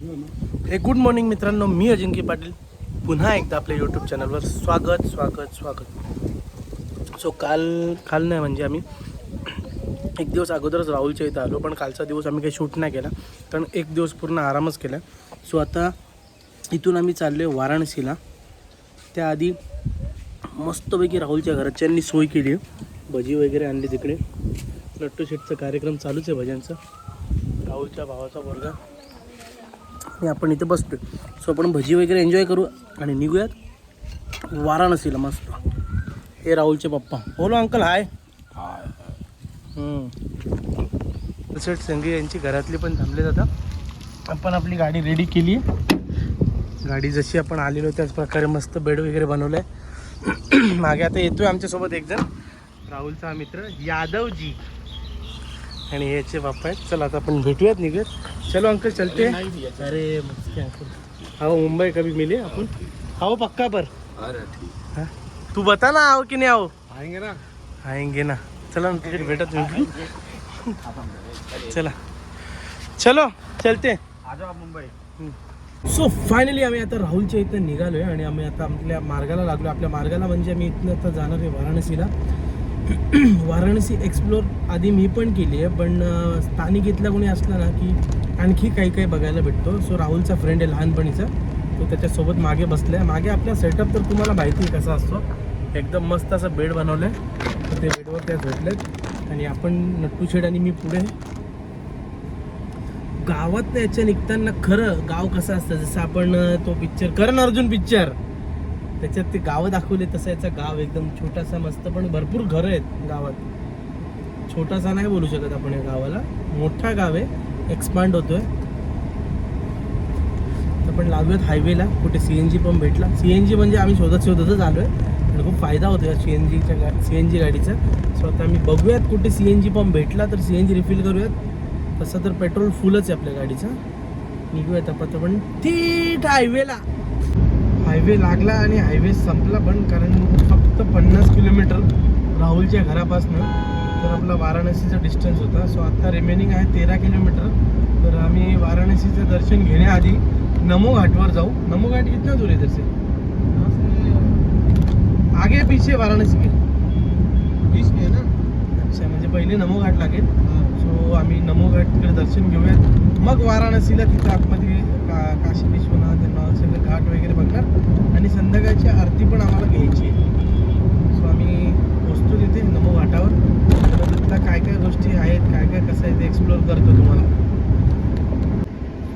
हे good morning मित्रांनो, मी अजिंक्य पाटील पुन्हा एकदा आपल्या यूट्यूब चॅनलवर स्वागत. सो काल नाही म्हणजे आम्ही एक दिवस अगोदरच राहुलच्या इथं आलो, पण कालचा दिवस आम्ही काही शूट नाही केला कारण एक दिवस पूर्ण आरामच केला. सो आता इथून आम्ही चाललो आहे वाराणसीला. त्याआधी मस्तपैकी राहुलच्या घरच्यांनी सोय केली आहे, भजी वगैरे आणली. तिकडे लट्टू शेटचा कार्यक्रम चालूच आहे भज्यांचा, राहुलच्या भावाचा वर्ग, आणि आपण इथे बसतोय. सो आपण भजी वगैरे एन्जॉय करू आणि निघूयात वाराणसीला. मस्त. हे राहुलचे पप्पा. बोलो अंकल हाय. सेठ संगी यांची घरातली पण थांबले जातात. आपण आपली गाडी रेडी केली आहे. गाडी जशी आपण आलेलो त्याच प्रकारे मस्त बेड वगैरे बनवलं आहे. मागे आता येतोय आमच्यासोबत एक जण, राहुलचा मित्र यादवजी, आणि याचे बाप्पा आहेत. चला आता आपण भेटूयात, निघूयात. चलो अंकल चलते. अरे मस्त अंकल, आओ मुंबई कभी मिले अपन, आओ पक्का पर. अरे ठीक. हाँ तू बता ना, आओ कि नहीं आओ. आएंगे ना. चला ना तिकडे भेटत तुम्ही. चला चलो चलते. आ जाओ मुंबई. सो फायनली आम्ही आता राहुलच्या इथं निघालो आहे आणि आम्ही आता आपल्या मार्गाला लागलो. आपल्या मार्गाला म्हणजे आम्ही इथनं आता जाणार आहे वाराणसीला. वाराणसी एक्सप्लोर आधी मी पण केली आहे, पण स्थानिक इथला कोणी असला ना की आणखी काही बघायला भेटतो. सो राहुलचा फ्रेंड आहे लहानपणीचा, तो त्याच्यासोबत मागे बसला आहे. मागे आपला सेटअप तर तुम्हाला माहिती आहे कसा असतो. एकदम मस्त असं बेड बनवलं आहे, तर ते बेडवर त्या झोपलेत आणि आपण नट्टू शेड आणि मी पुढे. गावात याच्या निघताना खरं गाव कसं असतं, जसं आपण तो पिक्चर करण अर्जुन पिक्चर त्याच्यात ते गावं दाखवले तसं याचं गाव एकदम छोटासा मस्त, पण भरपूर घरं आहेत गावात. छोटासा नाही बोलू शकत आपण या गावाला, मोठा गाव आहे, एक्सपांड होतोय. आपण लागूयात हायवेला. कुठे CNG पंप भेटला. CNG म्हणजे आम्ही शोधतच आलो आहे आणि खूप फायदा होतो या CNG गाडीचा. सो आता आम्ही बघूयात कुठे CNG पंप भेटला तर CNG रिफिल करूयात. तसं तर पेट्रोल फुलच आहे आपल्या गाडीचं. निघूयात आपण थेट हायवेला. हायवे लागला आणि हायवे संपला पण, कारण फक्त 50 किलोमीटर राहुलच्या घरापासून तर आपला वाराणसीचा डिस्टन्स होता. सो आता रिमेनिंग आहे 13 किलोमीटर. तर आम्ही वाराणसीचं दर्शन घेण्याआधी नमो घाटवर जाऊ. नमो घाट कितना दूर है इधर से? आगे पीछे वाराणसी के बीच में है ना. अच्छा, म्हणजे पहिले नमो घाट लागेल. सो आम्ही नमो घाटकडे दर्शन घेऊयात, मग वाराणसीला तिथं आतमध्ये काशी विश्वनाथ सगळं घाट वगैरे बघणार आणि संध्याकाळची आरती पण आम्हाला घ्यायची आहे. सो आम्ही पोचतो तिथे नमो घाटावर. तर तिथं काय गोष्टी आहेत, काय कसं आहे ते एक्सप्लोर करतो तुम्हाला.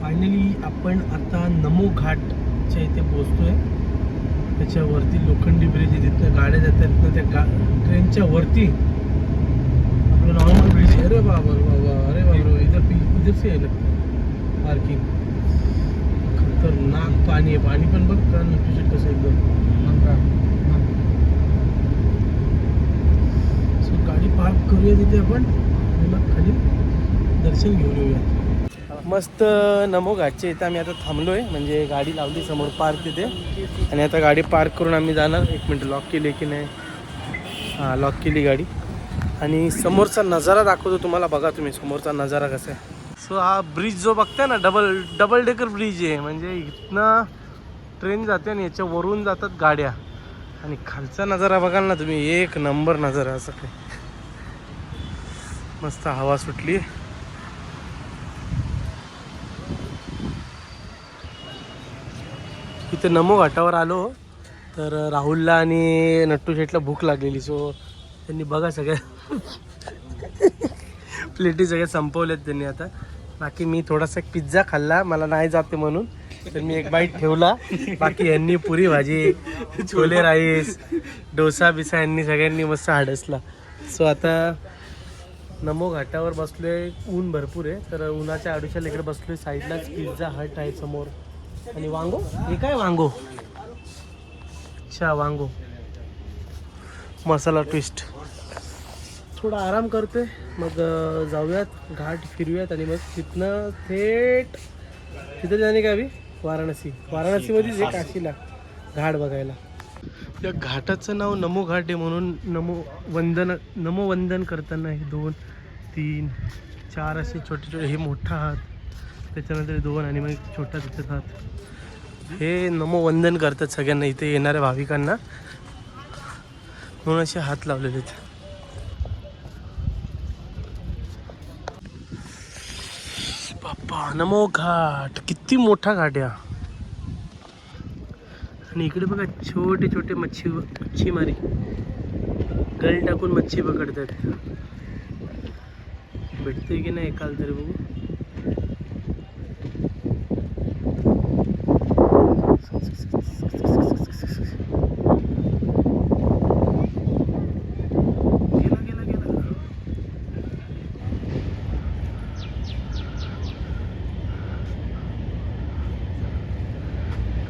फायनली आपण आता नमो घाटच्या इथे पोचतोय. त्याच्यावरती लोखंडी ब्रिज आहे, तिथनं गाड्या जातात ना त्या ट्रेनच्या वरती. आपलं नॉर्मल ब्रिज आहे. अरे बाबा, अरे बाबा, इधर से आहे पार्किंग. खतरनाक पाणी आहे. पाणी पण बघ का नक्की कसं एकदम. सो गाडी पार्क करूया तिथे आपण आणि मग खाली दर्शन घेऊन येऊया. मस्त नमो घाटच्या इथं आम्ही आता थांबलो आहे, म्हणजे गाडी लावली समोर पार्क तिथे, आणि आता गाडी पार्क करून आम्ही जाणार. 1 मिनिट, लॉक केली की नाही? हां, लॉक केली गाडी. आणि समोरचा नजारा दाखवतो तुम्हाला. बघा तुम्ही समोरचा नजारा कसा आहे. सो हा ब्रिज जो बघताय ना, डबल डेकर ब्रिज आहे. म्हणजे इथनं ट्रेन जाते आणि याच्या वरून जातात गाड्या, आणि खालचा नजारा बघाल ना तुम्ही, एक नंबर नजारा. असं काही मस्त हवा सुटली. इथे नमो घाटावर आलो तर राहुलला आणि नट्टू शेटला भूक लागलेली. सो त्यांनी बघा सगळ्या प्लेटी सगळ्या संपवल्यात त्यांनी आता. बाकी मी थोडासा पिझ्झा खाल्ला, मला नाही जाते म्हणून, तर मी एक बाईट ठेवला. बाकी यांनी पुरी भाजी, छोले राईस, डोसा बिसा यांनी सगळ्यांनी मस्त हाडसला. सो आता नमो घाटावर बसलोय. ऊन भरपूर आहे, तर उन्हाच्या आडूच्या इकडे बसलोय. साईडलाच पिझ्झा हट आहे समोर. आणि वांगो, हे काय वांगो? अच्छा, वांगो मसाला ट्विस्ट. थोडा आराम करतोय, मग जाऊयात घाट फिरूयात आणि मग तिथनं थेट तिथं जाणे गावी वाराणसीमध्येच आहे काशीला घाट बघायला. या घाटाचं नाव नमो घाट आहे म्हणून नमो वंदन करताना हे 2, 3, 4 असे छोटे छोटे, हे मोठा हात त्याच्यानंतर दोन आणि मग एक छोटा त्याच्यात हात. हे नमो वंदन करतात सगळ्यांना इथे येणाऱ्या भाविकांना, म्हणून असे हात लावलेले आहेत. बाप्पा नमो घाट, किती मोठा घाट आहे हा. आणि इकडे बघा छोटे छोटे मच्छीमारी गळ टाकून मच्छी पकडतात. भेटते की नाही एकाल तरी बघू. गेला गेला गेला.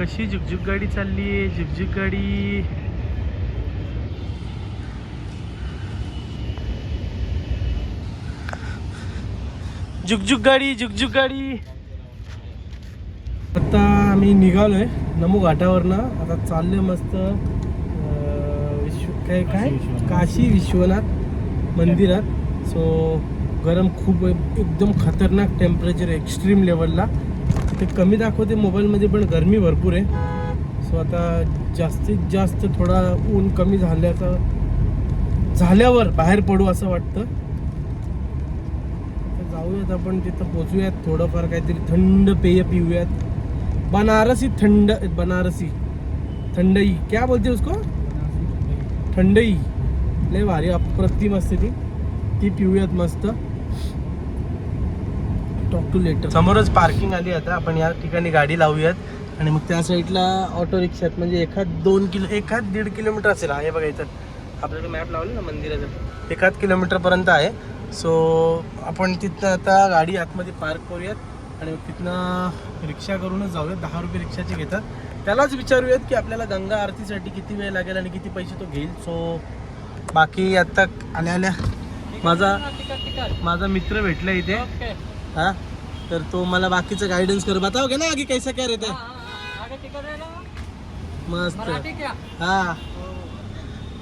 कशी झुकझुक गाडी चालली आहे, झुकझुक गाडी. झुकझुक गाडी, झुकझुक गाडी. आता आम्ही निघालोय नमो घाटावरनं. आता चाललोय मस्त काय काशी विश्वनाथ मंदिरात. सो गरम खूप आहे, एकदम खतरनाक टेम्परेचर आहे, एक्स्ट्रीम लेवलला. ते कमी दाखवते मोबाईलमध्ये पण गरमी भरपूर आहे. सो आता जास्तीत जास्त थोडा ऊन कमी झाल्यावर बाहेर पडू असं वाटतं. जाऊयात आपण तिथं पोचूयात, थोडंफार काहीतरी थंड पेय पिऊयात. बनारसी थंडई क्या बोलते उसको, थंडई लय भारी अप्रतिम असते ती पिऊयात मस्त. Talk to later. समोरच पार्किंग आली. आता आपण या ठिकाणी गाडी लावूयात आणि मग त्या साईडला ऑटो रिक्षात म्हणजे 1-1.5 किलोमीटर असेल. हे बघा इथं आपल्याकडे मॅप लावलं ना मंदिराचं, 1 किलोमीटरपर्यंत आहे. सो आपण तिथनं आता गाडी आतमध्ये पार्क करूयात आणि मग तिथनं रिक्षा करूनच जाऊयात. 10 रुपये रिक्षाचे घेतात. त्यालाच विचारूयात की आपल्याला गंगा आरतीसाठी किती वेळ लागेल आणि किती पैसे तो घेईल. सो बाकी आता आल्या माझा मित्र भेटला इथे. हाँ तर तो मला बाकीचं गाइडेंस कर बताओगे ना आगे कैसा क्या रहता है. मस्त. हा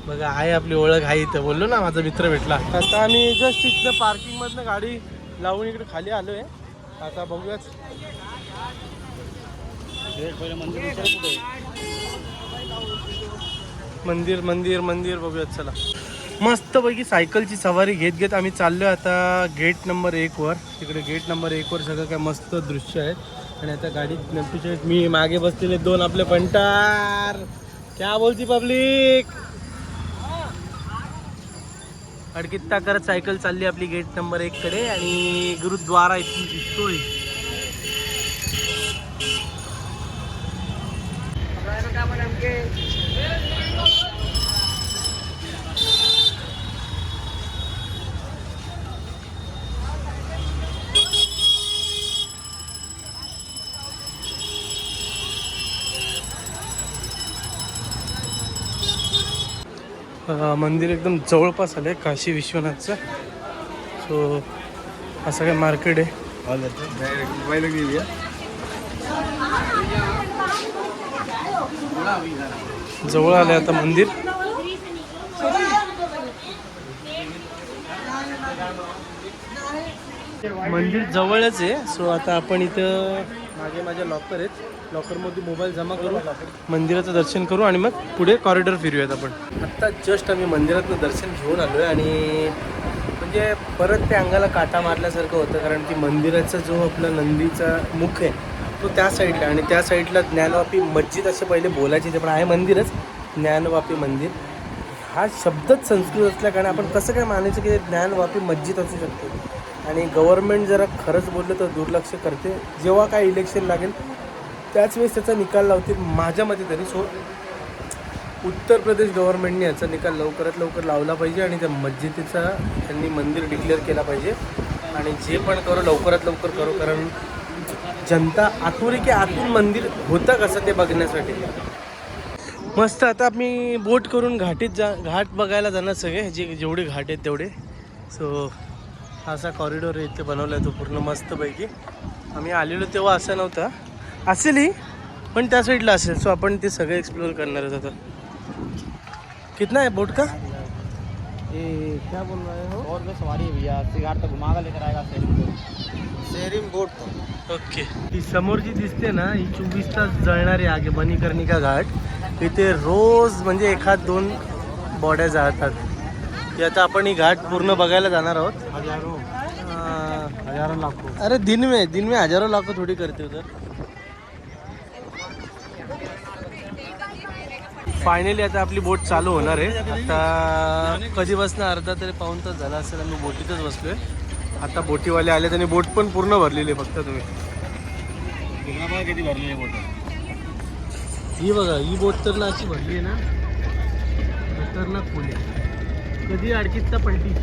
बघा आहे आपली ओळख आहे इथं. बोललो ना माझा मित्र भेटला. आता आम्ही जस्ट इथनं पार्किंग मधनं गाडी लावून इकडे खाली आलोय. आता बघूयाच मंदिर मंदिर मंदिर बघूयात. चला मस्तपैकी सायकलची सवारी घेत आम्ही चाललोय आता गेट नंबर 1 वर. तिकडे गेट नंबर 1 वर सगळं काय मस्त दृश्य आहे. आणि आता गाडीत नंतूचे मी मागे बसलेले 2 आपले पंटार. क्या बोलती पब्लिक. अडकित्ता करत सायकल चालली आपली गेट नंबर 1 कडे. आणि गुरुद्वारा इथून दिसतोय. मंदिर एकदम जवळपास आलं आहे काशी विश्वनाथचं. सो असं काय मार्केट आहे. जवळ आलं आता मंदिर. मंदिर जवळच आहे. सो आता आपण इथं मागे माझ्या लॉकर आहेत, लॉकरमध्ये मोबाईल जमा करू, मंदिराचं दर्शन करू आणि मग पुढे कॉरिडॉर फिरूयात. आपण आत्ता जस्ट आम्ही मंदिरातनं दर्शन घेऊन आलो आहे आणि म्हणजे परत ते अंगाला काटा मारल्यासारखं होतं. कारण की मंदिराचा जो आपला नंदीचा मुख आहे तो त्या साईडला आणि त्या साईडला ज्ञानवापी मस्जिद असे पहिले बोलायचे, ते पण आहे मंदिरच ज्ञानवापी मंदिर. हा शब्दच संस्कृत असल्या कारण आपण कसं काय मानायचं की ज्ञानवापी मस्जिद असू शकते. आणि गव्हर्नमेंट जरा खरंच बोललं तर दुर्लक्ष करते. जेव्हा काय इलेक्शन लागेल त्याच वेळेस त्याचा निकाल लावतील माझ्या मते तरी. सो उत्तर प्रदेश गव्हर्नमेंटने याचा निकाल लवकरात लवकर लावला पाहिजे आणि त्या मस्जिदीचा त्यांनी मंदिर डिक्लेअर केला पाहिजे. आणि जे पण करू लवकरात लवकर करू, कारण जनता आतुरी की आतून मंदिर होतं कसं ते बघण्यासाठी. मस्त. आता मी बोट करून घाट बघायला जाणार सगळे, जेवढे घाट आहेत तेवढे. सो असा कॉरिडॉर इथे बनवला आहे तो पूर्ण मस्तपैकी. आम्ही आलेलो तेव्हा असं नव्हता, असेलही पण त्या साईडला असेल. सो आपण ते सगळे एक्सप्लोअर करणार आहोत. आता कितना आहे बोट का ये क्या बोल रहे हो? और भी सवारी है भैया, 80 तक घुमा कर लेकर आएगा शेरिंग बोट ओके. ही समोर जी दिसते ना, ही 24 तास जळणारी आग आहे मणिकर्णिका घाट. इथे रोज म्हणजे एखाद 2 बॉड्या जाळतात. ही आता आपण ही घाट पूर्ण बघायला जाणार आहोत. हजारों अं, हजारों लाखों. अरे दिन में हजारों लाखों थोडी करते उधर. फायनली आता आपली बोट चालू होणार आहे. आता कधी बसणं अर्धा तरी पाऊण तास झाला असेल आम्ही बोटीतच बसलोय. आता बोटीवाले आले आणि बोट पण पूर्ण भरलेली आहे. फक्त तुम्ही किती भरली आहे बोट? ही बघा, ही बोट तर ना अशी भरली आहे ना, खतरनाक फुल आहे. कधी अडकीतचा पलटी.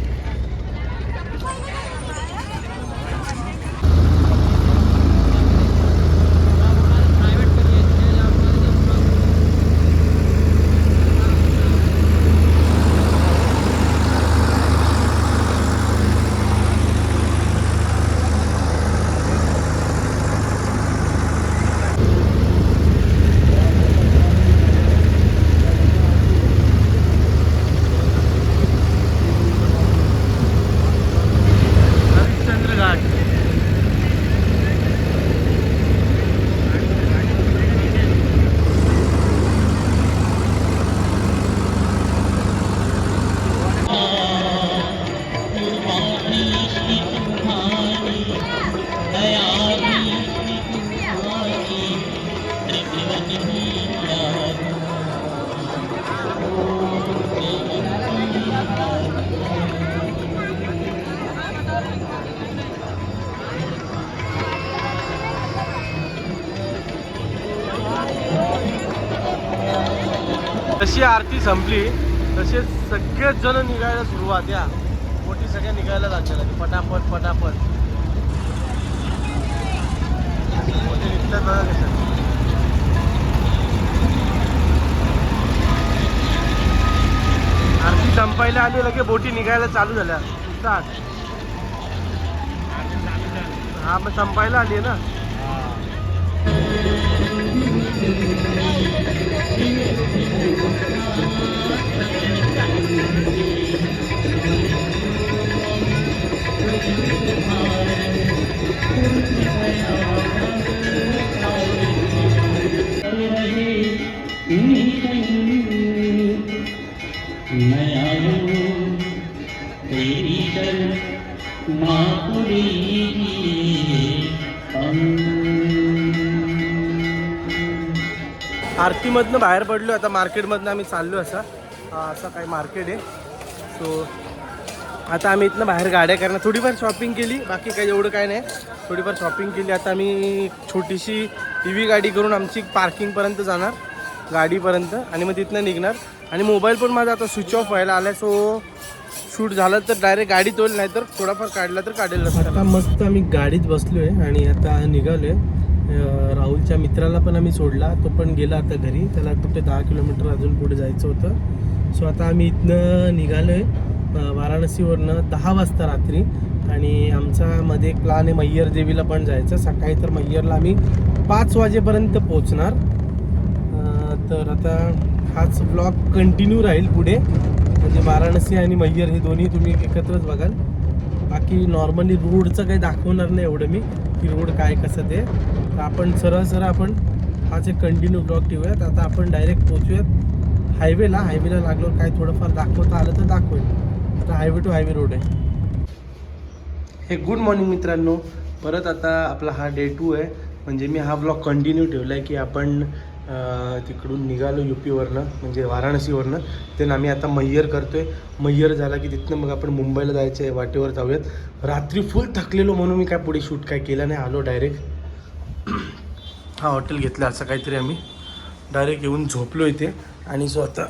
हरिश्चंद्र घाट. जशी आरती संपली तसे सगळेच जण निघायला सुरुवात. या मोठी सगळ्या निघायला लागल्या पटापट पटापट. मोठे निघतात बघा कसं. आरती संपायला आली लगे बोटी निघायला चालू झाल्या. दिसतात. हा मग संपायला आली आहे ना. आरतीमधनं बाहेर पडलो. आता मार्केटमधनं आम्ही चाललो. असं काही मार्केट आहे. सो आता आम्ही इथनं बाहेर गाड्या करणार. थोडीफार शॉपिंग केली, बाकी काही एवढं काय नाही. थोडीफार शॉपिंग केली. आता आम्ही छोटीशी EV गाडी करून आमची पार्किंगपर्यंत जाणार, गाडीपर्यंत, आणि मग तिथनं निघणार. आणि मोबाईल पण माझा आता स्विच ऑफ व्हायला आला. सो शूट झालं तर डायरेक्ट गाडी तोल, नाही तर थोडाफार काढला तर काढेल. आता मस्त आम्ही गाडीत बसलो आहे आणि आता निघालो आहे. राहुलच्या मित्राला पण आम्ही सोडला. तो पण गेला आता घरी. त्याला कुठे 10 किलोमीटर अजून पुढे जायचं होतं. सो आता आम्ही इथनं निघालो आहे वाराणसीवरनं 10 वाजता रात्री. आणि आमचा मध्ये एक प्लॅन आहे मैयर देवीला पण जायचं सकाळी. तर मैयरला आम्ही 5 वाजेपर्यंत पोचणार. तर आता हाच ब्लॉग कंटिन्यू राहील पुढे. म्हणजे वाराणसी आणि मैयर हे दोन्ही तुम्ही एकत्रच बघाल. बाकी नॉर्मली रोडचं काही दाखवणार नाही एवढं मी, की रोड काय कसं ते. तर आपण सरळ आपण हाच एक कंटिन्यू ब्लॉग ठेवूयात. आता आपण डायरेक्ट पोचूयात हायवेला. हायवेला लागलो काय थोडंफार दाखवता आलं तर दाखवेल. आता हायवे टू हायवे रोड आहे हे. गुड मॉर्निंग मित्रांनो. परत आता आपला हा डे 2 आहे. म्हणजे मी हा ब्लॉग कंटिन्यू ठेवला आहे की आपण तिकडून निघालो UPवरनं, म्हणजे वाराणसीवरनं. ते आम्ही आता मैयर करतो आहे. मैयर झाला की तिथनं मग आपण मुंबईला जायचं आहे. वाटेवर जाऊयात. रात्री फुल थकलेलो म्हणून मी काय पुढे शूट काय केलं नाही. आलो डायरेक्ट हा हॉटेल घेतलं असं काहीतरी. आम्ही डायरेक्ट येऊन झोपलो इथे. आणि सो आता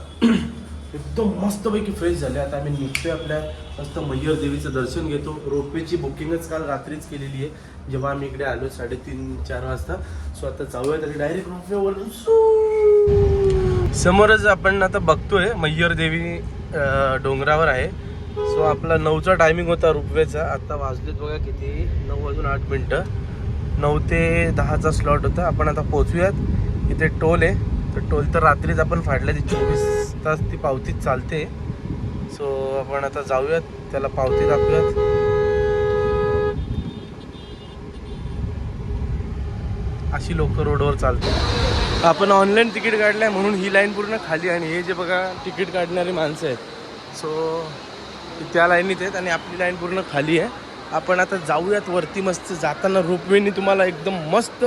एकदम मस्तपैकी फ्रेश झाले. आता आम्ही निघतोय आपल्या मस्त मैयर देवीचं दर्शन घेतो. रोपवेची बुकिंगच काल रात्रीच केलेली आहे जेव्हा आम्ही इकडे आलो 3:30-4 वाजता. सो आता जाऊया तरी डायरेक्ट रोपवेवर. समोरच आपण आता बघतोय मैयर देवी डोंगरावर आहे. सो आपला 9चा टायमिंग होता रोपवेचा. आता वाजलेत बघा किती, 9:08. 9 ते 10चा स्लॉट होता. आपण आता पोचूयात. इथे टोल आहे. तर टोल तर रात्रीच आपण फाडल्या. ती 24 तास ती पावतीच चालते. सो आपण आता जाऊयात, त्याला पावती दाखवूयात. अशी लोक रोडवर चालतात. आपण ऑनलाईन तिकीट काढलंय म्हणून ही लाईन पूर्ण खाली, आणि हे जे बघा तिकीट काढणारी माणसं आहेत, सो त्या लाईनीत आहेत आणि आपली लाईन पूर्ण खाली आहे. आपण आता जाऊयात वरती. मस्त जाताना रोपवेनी तुम्हाला एकदम मस्त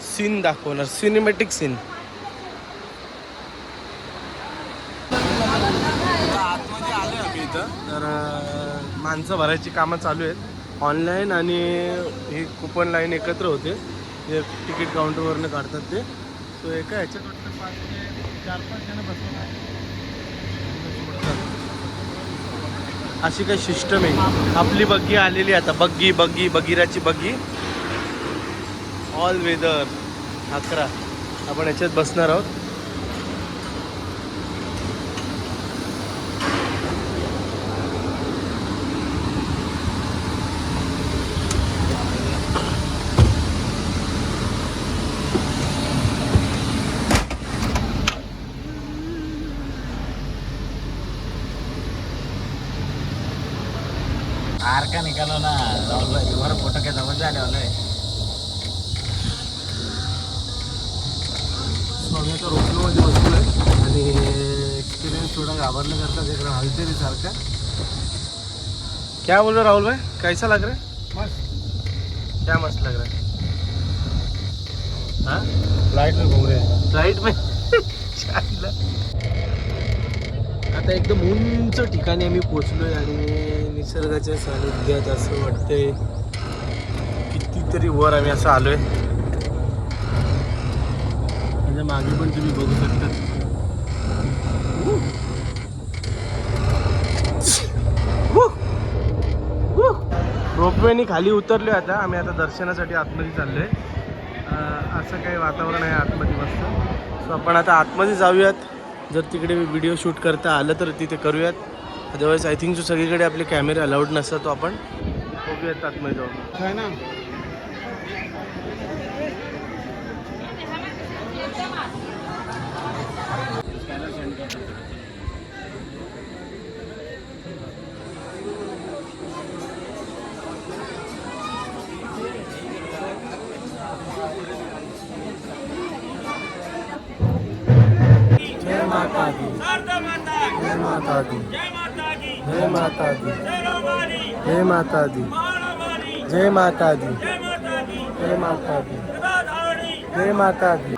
सीन दाखवणार, सिनेमॅटिक सीन. आतमध्ये आलो आम्ही इथं, तर माणसं भरायची कामं चालू आहेत ऑनलाईन, आणि ही कुपन लाईन एकत्र होते, हे तिकीट काउंटरवरनं काढतात ते. सो एका ह्याच्यात वाटतं 4-5 जण बसतात. अशी काही सिस्टम आहे. आपली बग्गी आलेली आता, बगीराची बग्गी ऑल वेदर 11. आपण याच्यात बसणार आहोत. आर का निकालो ना, तुम्हारा फोटो क्या समझ आने वाला है. आम्ही आता रोपवेमध्ये बसलो आहे आणि एक्सपिरियन्स थोडा घाबरलं करता इकडे हलते रे सारखा. क्या बोल रहे राहुल भाई, कैसा लग रहा है? मस्त. क्या मस्त लग रहा है? हाँ, फ्लाइट में घूम रहे हैं. फ्लाइट में. आता एकदम उंच ठिकाणी आम्ही पोचलोय आणि निसर्गाच्या सानिध्यात असं वाटतंय कितीतरी वर आम्ही असं आलोय. म्हणजे मागे पण तुम्ही बघू शकता. रोपवेनी खाली उतरलोय आता आम्ही. आता दर्शनासाठी आतमध्ये चाललोय. असं काही वातावरण आहे आतमध्ये मस्त. सो आपण आता आतमध्ये जाऊयात. जर तिकडे व्हिडिओ शूट करता आलं तर तिथे करूयात, अदरवाईज आय थिंक जो सगळीकडे आपले कॅमेरे अलाउड नसतात, तो आपण बघूयात आतमध्ये जाऊन. है ना. जय माता दी, जय माता दी, जय माता दी, जय माता दी, जय माता दी, जय माता दी, जय माता दी.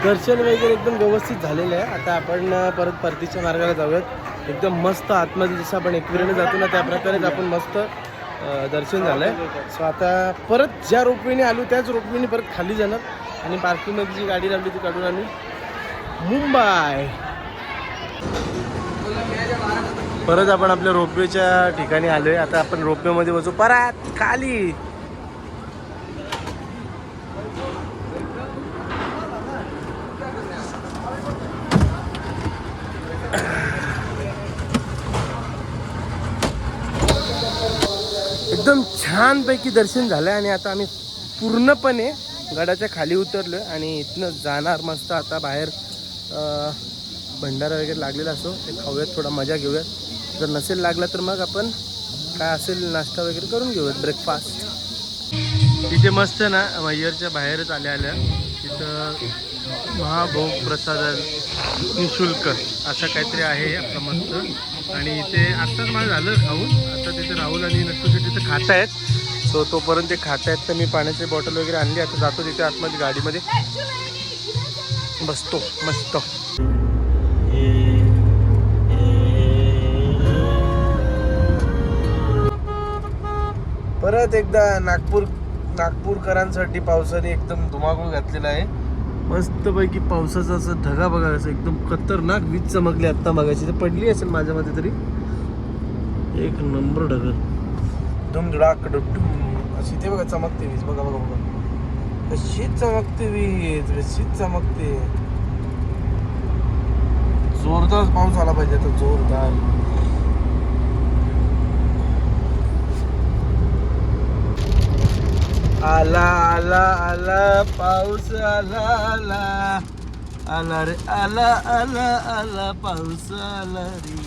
दर्शन वगैरे एकदम व्यवस्थित झालेलं आहे. आता आपण परत परतीच्या मार्गाला जाऊयात. एकदम मस्त आतमध्ये जसं आपण एकविरेने जातो ना, त्या प्रकारेच आपण मस्त दर्शन झालं आहे. सो आता परत ज्या रोपवेने आलो त्याच रोपवेने परत खाली जाणार आणि पार्किंगमध्ये जी गाडी लावली ती काढून आम्ही मुंबई. परत आपण आपल्या रोपवेच्या ठिकाणी आलोय. आता आपण रोपवेमध्ये बसू परत खाली. एकदम छानपैकी दर्शन झालं आणि आता आम्ही पूर्णपणे गडाच्या खाली उतरलो आणि इथनं जाणार मस्त. आता बाहेर भंडारा वगैरे लागलेला असतो, ते खाऊयात, थोडा मजा घेऊयात. जर नसेल लागला तर मग आपण काय असेल नाश्ता वगैरे करून घेऊयात, ब्रेकफास्ट. तिथे मस्त ना मय्यरच्या बाहेरच आल्या तिथं महाभोग प्रसाद निशुल्क असं काहीतरी आहे आपलं मस्त. आणि इथे आत्ताच मला झालं खाऊन. आता तिथे राहुल आणि नसतो तिथे खात आहेत. सो तोपर्यंत ते खात आहेत तर मी पाण्याची बॉटल वगैरे आणली. आता जातो तिथे आतमध्ये गाडीमध्ये बसतो मस्त. परत एकदा नागपूरकरांसाठी पावसाने एकदम धुमाकूळ घातलेला आहे. मस्तपैकी पावसाचा असं ढगा बघा, असं एकदम खतरनाक वीज चमकली आत्ता मगाशी. तर पडली असेल माझ्या मते तरी. एक नंबर ढगा, धुमधुडाक डुम अशी ते बघा चमकते वीज. बघा बघा बघा कशीच चमकते वीज, कशीच चमकते. जोरदार पाऊस आला पाहिजे आता, जोरदार. आला आला आला पाऊस आला आला आला रे आला आला आला पाऊस आला रे.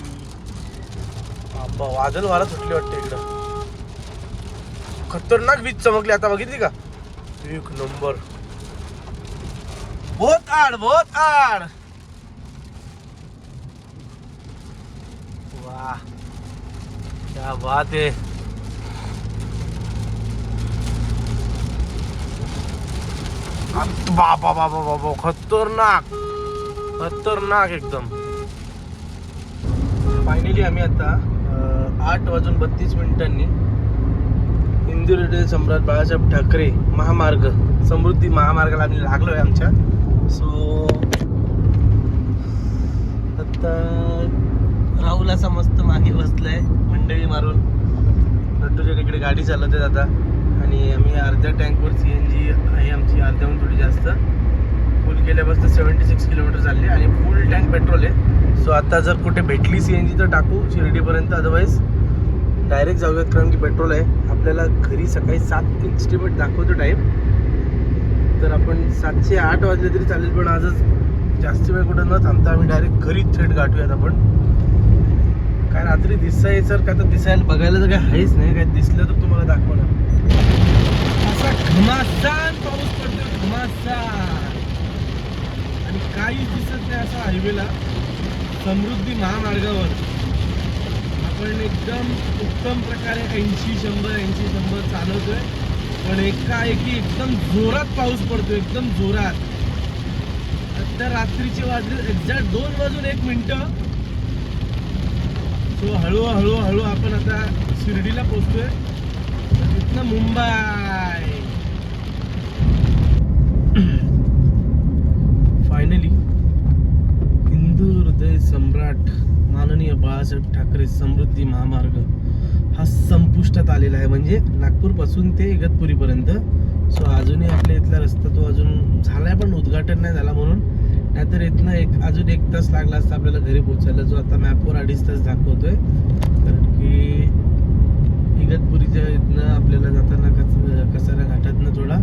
आंबा वादळ वारा सुटली वाटते इकडं. खतरनाक वीज चमकली आता, बघितली का? एक नंबर. बहुत आड. वाह क्या बात है. बाबा बाबा बाबा खतरनाक एकदम. फायनली आम्ही आता 8:32 हिंदू हृदय सम्राट बाळासाहेब ठाकरे महामार्ग, समृद्धी महामार्गाला आम्ही लागलोय आमच्या. सो आता राहुल असा मस्त मागे बसलाय मंडळी मारून. नट्टूच्या तिकडे गाडी चालवते आता. आणि आम्ही अर्ध्या टँकवर CNG आहे आमची, अर्ध्याहून थोडी जास्त. फुल केल्यापासून 76 किलोमीटर चालले आणि फुल टँक पेट्रोल आहे. सो आता जर कुठे भेटली CNG तर टाकू शिर्डीपर्यंत, अदरवाईज डायरेक्ट जाऊयात, कारण की पेट्रोल आहे. आपल्याला घरी सकाळी 7 एस्टिमेट दाखवतो टाईम, तर आपण 7:08 वाजले तरी चालेल, पण आजच जास्त वेळ कुठं न थांबता आम्ही डायरेक्ट घरी थेट गाठूयात आपण. काय रात्री दिसायचं का, तर दिसायला बघायला तर काय आहेच नाही. काय दिसलं तर तुम्हाला दाखवणार. असा घमासान पाऊस पडतो, घमासान, आणि काही दिसत नाही असा हायवेला. समृद्धी महामार्गावर आपण एकदम उत्तम प्रकारे 80-100 चालवतोय, पण एकाएकी एकदम जोरात पाऊस पडतो, एकदम जोरात. आता रात्रीचे वाजले एक्झॅक्ट 2:01. सो हळूहळू आपण आता शिर्डीला पोहोचतोय, तिथनं मुंबई. फायनली हिंदू हृदय सम्राट माननीय बाळासाहेब ठाकरे समृद्धी महामार्ग हा संपुष्टात आलेला आहे, म्हणजे नागपूरपासून ते इगतपुरीपर्यंत. सो अजूनही आपल्या इथला रस्ता तो अजून झालाय, पण उद्घाटन नाही झाला म्हणून. नाहीतर इथनं अजून 1 तास लागला असता आपल्याला घरी पोहोचायला, जो आता मॅपवर 2.5 तास दाखवतोय. कारण की इगतपुरीच्या इथनं आपल्याला जाताना कसारा घाटातनं थोडा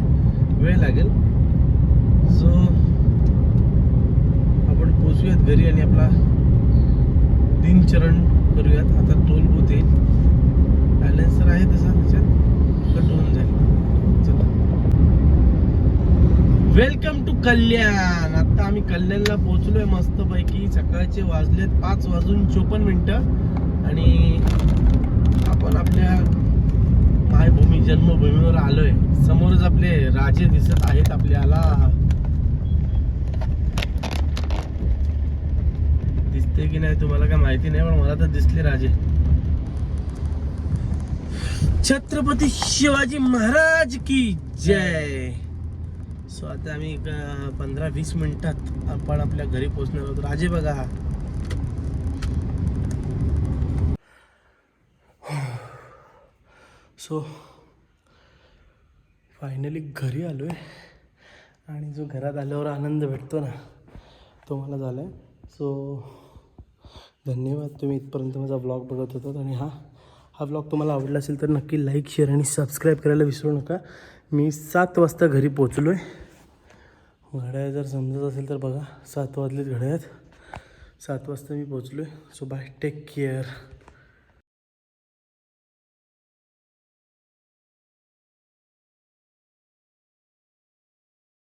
वेळ लागेल. सो आपण पोचूयात घरी आणि आपला दिनचरण करूयात. आता टोल बूथ येईल, बॅलन्स तर आहे तसा, त्याच्यात कट होऊन जाईल. चला, वेलकम टू कल्याण. आता आम्ही कल्याणला पोहोचलोय मस्तपैकी. सकाळचे वाजलेत 5:54 आणि आपण आपल्या मायभूमी जन्मभूमीवर आलोय. समोरच आपले राजे दिसत आहेत आपल्याला. दिसते की नाही तुम्हाला काय माहिती नाही, पण मला तर दिसले राजे. छत्रपती शिवाजी महाराज की जय. सो आता आम्ही 15-20 मिनिटात आपण आपल्या घरी पोहोचणार आहोत. राजे बघा. सो फायनली घरी आलो आहे, आणि जो घरात आल्यावर आनंद भेटतो ना, तो मला झाला आहे. सो धन्यवाद, तुम्ही इथपर्यंत माझा ब्लॉग बघत होतात. आणि हा ब्लॉग तुम्हाला आवडला असेल तर नक्की लाईक, शेअर आणि सबस्क्राईब करायला विसरू नका. मी 7 वाजता घरी पोचलो आहे. घड्याळ जर समजत असेल तर बघा, 7 वाजलेत घड्याळात. 7 वाजता मी पोचलो आहे. So bye, take care.